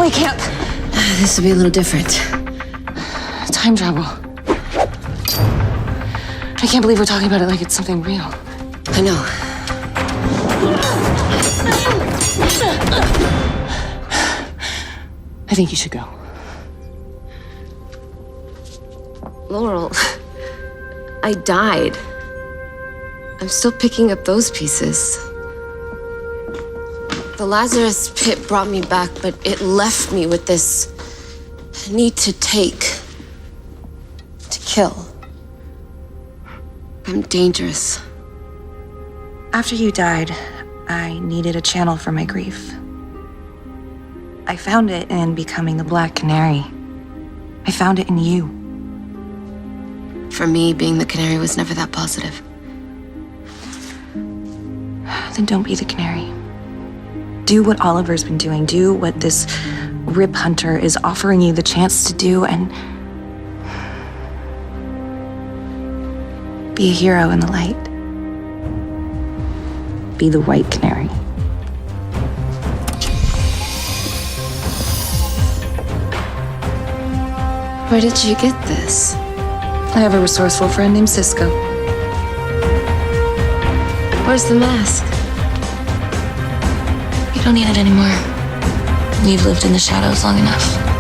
I can't. This will be a little different. Time travel. I can't believe we're talking about it like it's something real. I know. I think you should go. Laurel, I died. I'm still picking up those pieces. The Lazarus pit brought me back, but it left me with this need to take, to kill. I'm dangerous. After you died, I needed a channel for my grief. I found it in becoming the Black Canary. I found it in you. For me, being the canary was never that positive. Then don't be the canary. Do what Oliver's been doing. Do what this Rip Hunter is offering you the chance to do, and be a hero in the light. Be the white canary. Where did you get this? I have a resourceful friend named Cisco. Where's the mask? You don't need it anymore. You've lived in the shadows long enough.